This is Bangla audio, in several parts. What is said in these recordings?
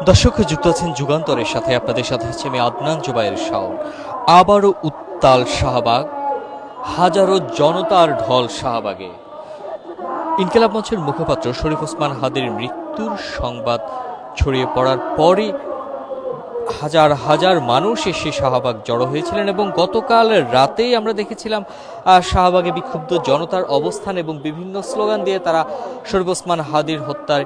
দর্শক যুক্ত আছেন যুগান্তরের সাথে, আপনাদের সাথে হচ্ছে আমি আদনান জুবায়ের শাওন। আবারও উত্তাল শাহবাগ, হাজারো জনতার ঢল শাহবাগে। ইনকিলাব মঞ্চের মুখপাত্র শরীফ ওসমান হাদির মৃত্যুর সংবাদ ছড়িয়ে পড়ার পরই হাজার হাজার মানুষ এসে শাহবাগ জড়ো হয়েছিলেন এবং গতকাল রাতেই আমরা দেখেছিলাম শাহবাগে বিক্ষুব্ধ জনতার অবস্থান এবং বিভিন্ন স্লোগান দিয়ে তারা শরীফ ওসমান হাদির হত্যায়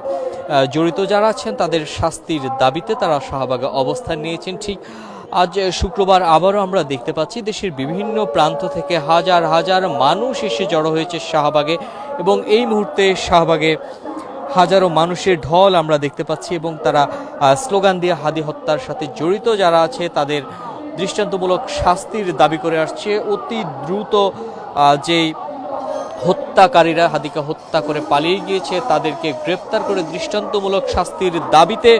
জড়িত যারা আছেন তাদের শাস্তির দাবিতে তারা শাহবাগে অবস্থান নিয়েছেন। ঠিক আজ শুক্রবার আবারও আমরা দেখতে পাচ্ছি দেশের বিভিন্ন প্রান্ত থেকে হাজার হাজার মানুষ এসে জড়ো হয়েছে শাহবাগে এবং এই মুহূর্তে শাহবাগে হাজারো মানুষের ঢল আমরা দেখতে পাচ্ছি এবং তারা স্লোগান দিয়ে হাদি হত্যার সাথে জড়িত যারা আছে তাদের দৃষ্টান্তমূলক শাস্তির দাবি করে আসছে। অতি দ্রুত যেই হত্যাকারীরা হাদিকে হত্যা করে পালিয়ে গিয়েছে তাদেরকে গ্রেপ্তার করে দৃষ্টান্তমূলক শাস্তির দাবিতে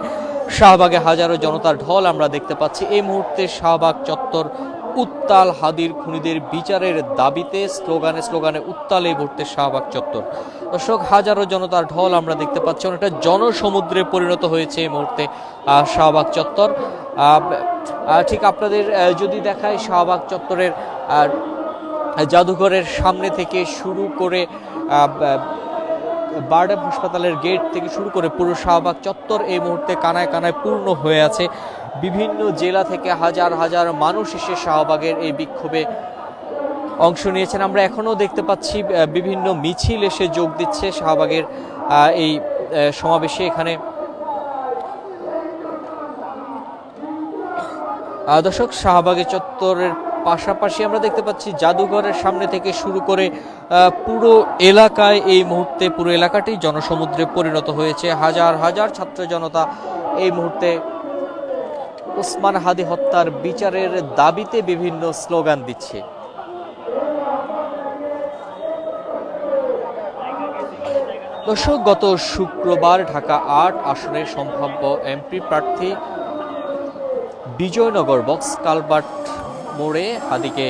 শাহবাগে হাজারো জনতার ঢল আমরা দেখতে পাচ্ছি। এই মুহূর্তে শাহবাগ চত্বর উত্তাল, হাদির খুনিদের বিচারের দাবিতে স্লোগানে স্লোগানে উত্তাল এই মুহূর্তে শাহবাগ চত্বর। দর্শক, হাজারো জনতার ঢল আমরা দেখতে পাচ্ছি, অনেকটা জনসমুদ্রে পরিণত হয়েছে এই মুহূর্তে শাহবাগ চত্বর। ঠিক আপনাদের যদি দেখায় শাহবাগ চত্বরের জাদুঘরের সামনে থেকে শুরু করে বারডেম হাসপাতালের গেট থেকে শুরু করে পুরো শাহবাগ চত্বর এই মুহূর্তে কানায় কানায় পূর্ণ হয়ে আছে। বিভিন্ন জেলা থেকে হাজার হাজার মানুষ এসে শাহবাগের এই বিক্ষোভে অংশ নিয়েছেন। আমরা এখনও দেখতে পাচ্ছি বিভিন্ন মিছিল এসে যোগ দিচ্ছে শাহবাগের এই সমাবেশে। এখানে দর্শক, শাহবাগের চত্বরের পাশাপাশি আমরা দেখতে পাচ্ছি জাদুঘরের সামনে থেকে শুরু করে পুরো এলাকায় এই মুহূর্তে পুরো এলাকাটি জনসমুদ্রে পরিণত হয়েছে। হাজার হাজার ছাত্র জনতা এই মুহূর্তে ওসমান হাদি হত্যার বিচারের দাবিতে বিভিন্ন স্লোগান দিচ্ছে। দর্শক, গত শুক্রবার ঢাকা ৮ আসনের সম্ভাব্য এমপি প্রার্থী বিজয়নগর বক্স কালভার্ট মোড়ে হাদিকে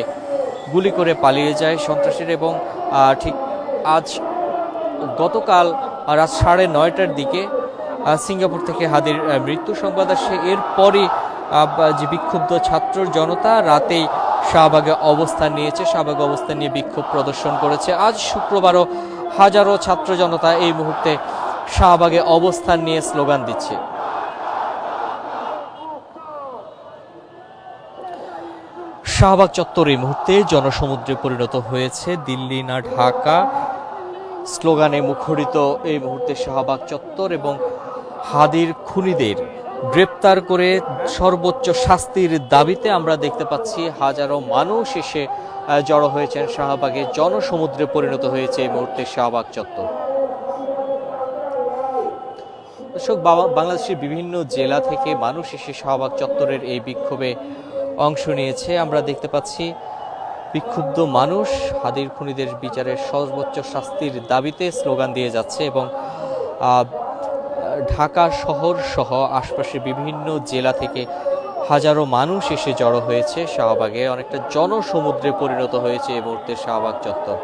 গুলি করে পালিয়ে যায় সন্ত্রাসীরা এবং ঠিক আজ গতকাল রাত 9:30টার দিকে সিঙ্গাপুর থেকে হাদির মৃত্যু সংবাদ আসে। এরপরই যে বিক্ষুব্ধ ছাত্র জনতা রাতেই শাহবাগে অবস্থান নিয়েছে, শাহবাগে অবস্থান নিয়ে বিক্ষোভ প্রদর্শন করেছে। আজ শুক্রবারও হাজারো ছাত্র জনতা এই মুহূর্তে শাহবাগে অবস্থান নিয়ে স্লোগান দিচ্ছে। শাহবাগ চত্বর এই মুহূর্তে জনসমুদ্রে পরিণত হয়েছে। দিল্লি না ঢাকা স্লোগানে মুখরিত এই মুহূর্তে শাহবাগ চত্বর এবং হাদির খুনিদের গ্রেপ্তার করে সর্বোচ্চ শাস্তির দাবিতে আমরা দেখতে পাচ্ছি হাজারো মানুষ এসে জড়ো হয়েছেন শাহবাগে। জনসমুদ্রে পরিণত হয়েছে এই মুহূর্তে শাহবাগ চত্বর। দর্শক, বাংলাদেশের বিভিন্ন জেলা থেকে মানুষ এসে শাহবাগ চত্বরের এই বিক্ষোভে অংশ নিয়েছে। আমরা দেখতে পাচ্ছি বিক্ষুব্ধ মানুষ হাদির খুনিদের বিচারের সর্বোচ্চ শাস্তির দাবিতে স্লোগান দিয়ে যাচ্ছে এবং ঢাকা শহর সহ আশপাশের বিভিন্ন জেলা থেকে হাজারো মানুষ এসে জড়ো হয়েছে শাহবাগে। অনেকটা জনসমুদ্রে পরিণত হয়েছে এই মুহূর্তে শাহবাগ চত্বর।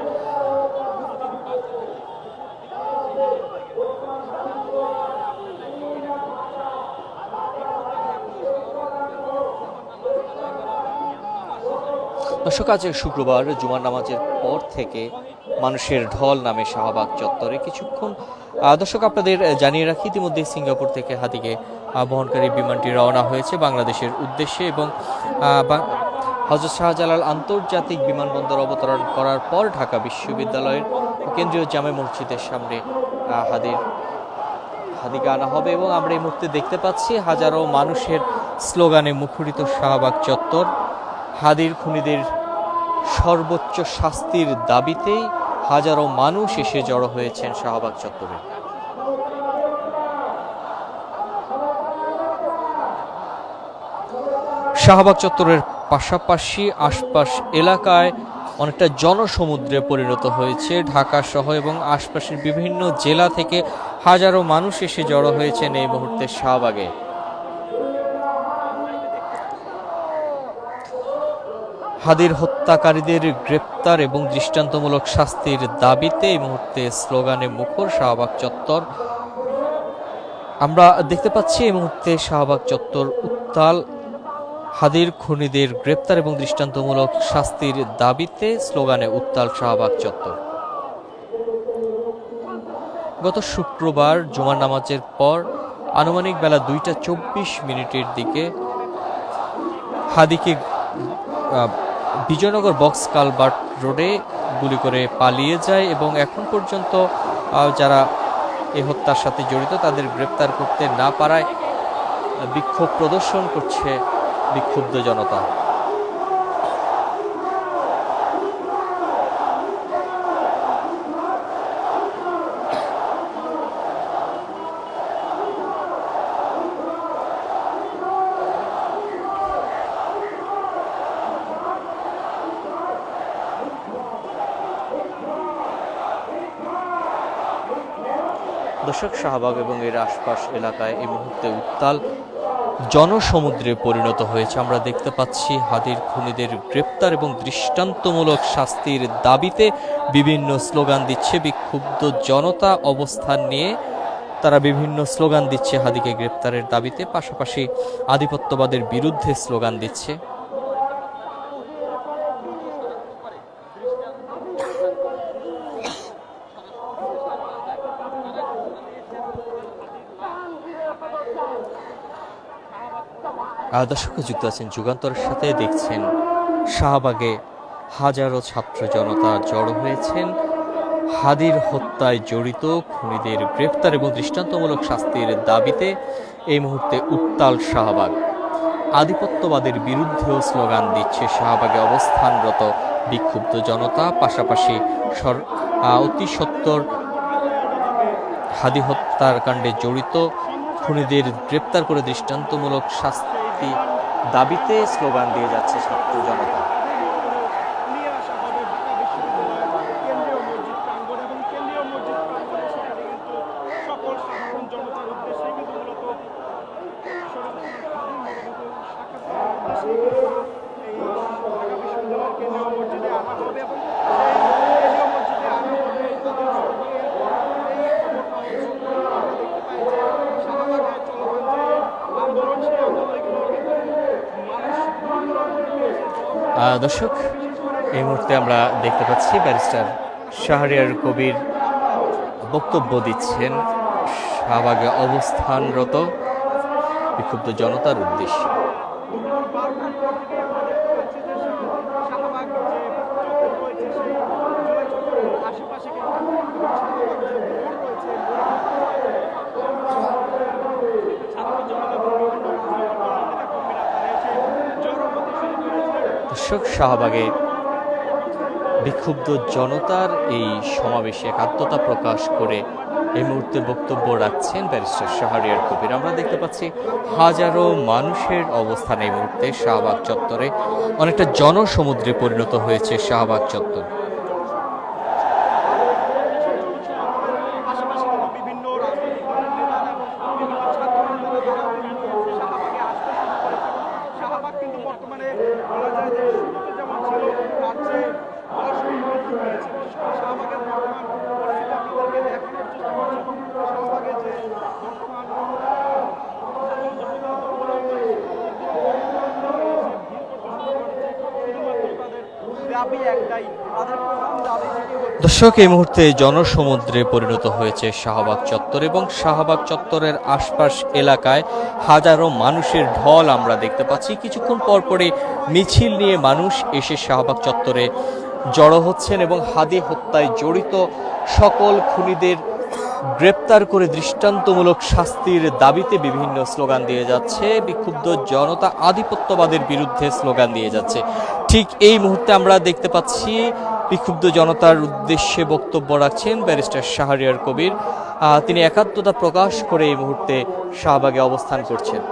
দর্শক, আজ শুক্রবার জুমার নামাজের পর থেকে মানুষের ঢল নামে শাহবাগ চত্বরে। কিছুক্ষণ দর্শক আপনাদের জানিয়ে রাখি, ইতিমধ্যে সিঙ্গাপুর থেকে হাদিকে বহনকারী বিমানটি রওনা হয়েছে বাংলাদেশের উদ্দেশ্যে এবং হযরত শাহজালাল আন্তর্জাতিক বিমানবন্দর অবতরণ করার পর ঢাকা বিশ্ববিদ্যালয়ের কেন্দ্রীয় জামে মসজিদের সামনে হাদিকে আনা হবে এবং আমরা এই মুহূর্তে দেখতে পাচ্ছি হাজারো মানুষের স্লোগানে মুখরিত শাহবাগ চত্বর। হাদির খুনিদের সর্বোচ্চ শাস্তির দাবিতেই হাজারো মানুষ এসে জড়ো হয়েছেন শাহবাগ চত্বরে। শাহবাগ চত্বরের পাশাপাশি আশপাশ এলাকায় অনেকটা জনসমুদ্রে পরিণত হয়েছে। ঢাকা সহ এবং আশপাশের বিভিন্ন জেলা থেকে হাজারো মানুষ এসে জড়ো হয়েছেন এই মুহূর্তে শাহবাগে। হাদির হত্যাকারীদের গ্রেপ্তার এবং দৃষ্টান্তমূলক শাস্তির দাবিতে এই মুহূর্তে স্লোগানে মুখর শাহবাগ চত্বর। আমরা দেখতে পাচ্ছি এই মুহূর্তে শাহবাগ চত্বর উত্তাল। হাদির খুনিদের গ্রেপ্তার এবং দৃষ্টান্তমূলক শাস্তির দাবিতে স্লোগানে উত্তাল শাহবাগ চত্বর। গত শুক্রবার জুমার নামাজের পর আনুমানিক বেলা 2:24 দিকে হাদিকে বিজয়নগর বক্স কালভার্ট রোডে গুলি করে পালিয়ে যায় এবং এখন পর্যন্ত যারা এই হত্যার সাথে জড়িত তাদের গ্রেপ্তার করতে না পারায় বিক্ষোভ প্রদর্শন করছে বিক্ষুব্ধ জনতা। দর্শক, শাহবাগ এবং এর আশপাশ এলাকায় এই মুহূর্তে উত্তাল জনসমুদ্রে পরিণত হয়েছে। আমরা দেখতে পাচ্ছি হাদির খুনিদের গ্রেপ্তার এবং দৃষ্টান্তমূলক শাস্তির দাবিতে বিভিন্ন স্লোগান দিচ্ছে বিক্ষুব্ধ জনতা। অবস্থান নিয়ে তারা বিভিন্ন স্লোগান দিচ্ছে হাদিকে গ্রেপ্তারের দাবিতে, পাশাপাশি আধিপত্যবাদের বিরুদ্ধে স্লোগান দিচ্ছে। দর্শক যুক্ত আছেন যুগান্তরের সাথে, দেখছেন শাহবাগে হাজারো ছাত্র জনতা জড়ো হয়েছেন হাদির হত্যায় জড়িত খুনিদের গ্রেপ্তার এবং দৃষ্টান্তমূলক শাস্তির দাবিতে। এই মুহূর্তে উত্তাল শাহবাগ। আধিপত্যবাদের বিরুদ্ধেও স্লোগান দিচ্ছে শাহবাগে অবস্থানরত বিক্ষুব্ধ জনতা, পাশাপাশি অতি সত্বর হাদি হত্যার কাণ্ডে জড়িত খুনিদের গ্রেপ্তার করে দৃষ্টান্তমূলক শাস্তি দাবিতে স্লোগান দিয়ে যাচ্ছে ছাত্র জনতা। দর্শক, এই মুহূর্তে আমরা দেখতে পাচ্ছি ব্যারিস্টার শাহরিয়ার কবির বক্তব্য দিচ্ছেন শাহবাগে অবস্থানরত বিক্ষুব্ধ জনতার উদ্দেশ্যে। দর্শক, শাহবাগে বিক্ষুব্ধ জনতার এই সমাবেশে একাত্মতা প্রকাশ করে এই মুহূর্তে বক্তব্য রাখছেন ব্যারিস্টার শাহরিয়ার কবির। আমরা দেখতে পাচ্ছি হাজারো মানুষের অবস্থান এই মুহূর্তে শাহবাগ চত্বরে। অনেকটা জনসমুদ্রে পরিণত হয়েছে শাহবাগ চত্বর। দর্শক, এই মুহূর্তে জনসমুদ্রে পরিণত হয়েছে শাহবাগ চত্বর এবং শাহবাগ চত্বরের আশপাশ এলাকায় হাজারো মানুষের ঢল আমরা দেখতে পাচ্ছি। কিছুক্ষণ পরপরই মিছিল নিয়ে মানুষ এসে শাহবাগ চত্বরে জড়ো হচ্ছেন এবং হাদি হত্যায় জড়িত সকল খুনিদের গ্রেপ্তার করে দৃষ্টান্তমূলক শাস্তির দাবিতে বিভিন্ন স্লোগান দিয়ে যাচ্ছে বিক্ষুব্ধ জনতা। আধিপত্যবাদের বিরুদ্ধে স্লোগান দিয়ে যাচ্ছে। ঠিক এই মুহূর্তে আমরা দেখতে পাচ্ছি বিক্ষুব্ধ জনতার উদ্দেশ্যে বক্তব্য রাখছেন ব্যারিস্টার শাহরিয়ার কবির। তিনি একাত্মতা প্রকাশ করে এই মুহূর্তে শাহবাগে অবস্থান করছেন।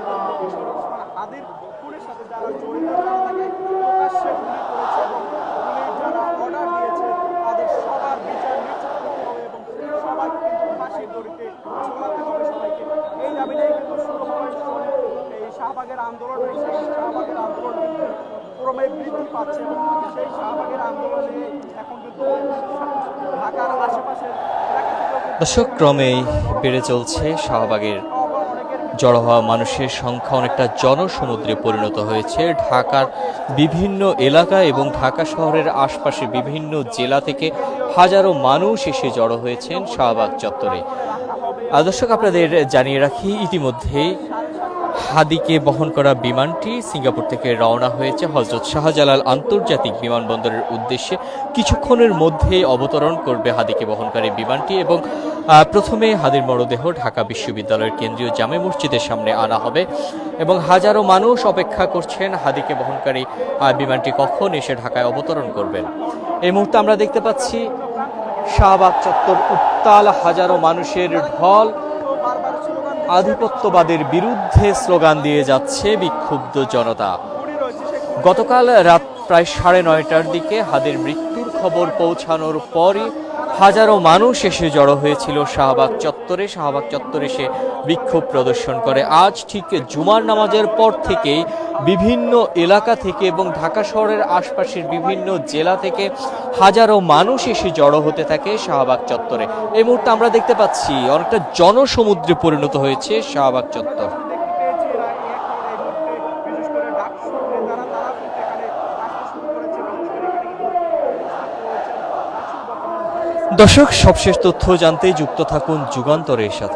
শাহবাগের আন্দোলন শাহবাগের আন্দোলন ক্রমে বৃদ্ধি পাচ্ছে এবং সেই শাহবাগের আন্দোলনে এখন কিন্তু ঢাকার আশেপাশের দর্শক, ক্রমেই বেড়ে চলছে শাহবাগের জড়ো হওয়া মানুষের সংখ্যা অনেকটা জনসমুদ্রে পরিণত হয়েছে। ঢাকার বিভিন্ন এলাকা এবং ঢাকা শহরের আশপাশে বিভিন্ন জেলা থেকে হাজারো মানুষ এসে জড়ো হয়েছেন শাহবাগ চত্বরে। দর্শক, আপনাদের জানিয়ে রাখি, ইতিমধ্যেই হাদিকে বহন করা বিমানটি সিঙ্গাপুর থেকে রওনা হয়েছে হজরত শাহজালাল আন্তর্জাতিক বিমানবন্দরের উদ্দেশ্যে। কিছুক্ষণের মধ্যেই অবতরণ করবে হাদিকে বহনকারী বিমানটি এবং প্রথমে হাদির মরদেহ ঢাকা বিশ্ববিদ্যালয়ের কেন্দ্রীয় জামে মসজিদের সামনে আনা হবে এবং হাজারো মানুষ অপেক্ষা করছেন হাদিকে বহনকারী বিমানটি কখন এসে ঢাকায় অবতরণ করবেন। এই মুহূর্তে আমরা দেখতে পাচ্ছি শাহবাগ চত্বর উত্তাল, হাজারো মানুষের ঢল আধিপত্যবাদের বিরুদ্ধে স্লোগান দিয়ে যাচ্ছে বিক্ষুব্ধ জনতা। গতকাল রাত প্রায় 9:30টার দিকে হাদির মৃত্যুর খবর পৌঁছানোর পরই হাজারো মানুষ এসে জড়ো হয়েছিল শাহবাগ চত্বরে। শাহবাগ চত্বরে এসে বিক্ষোভ প্রদর্শন করে। আজ ঠিক জুমার নামাজের পর থেকেই বিভিন্ন এলাকা থেকে এবং ঢাকা শহরের আশপাশের বিভিন্ন জেলা থেকে হাজারো মানুষ এসে জড়ো হতে থাকে শাহবাগ চত্বরে। এই মুহূর্তে আমরা দেখতে পাচ্ছি অনেকটা জনসমুদ্রে পরিণত হয়েছে শাহবাগ চত্বর। দর্শক, সবশেষ তথ্য জানতে যুক্ত থাকুন যুগান্তরের সাথে।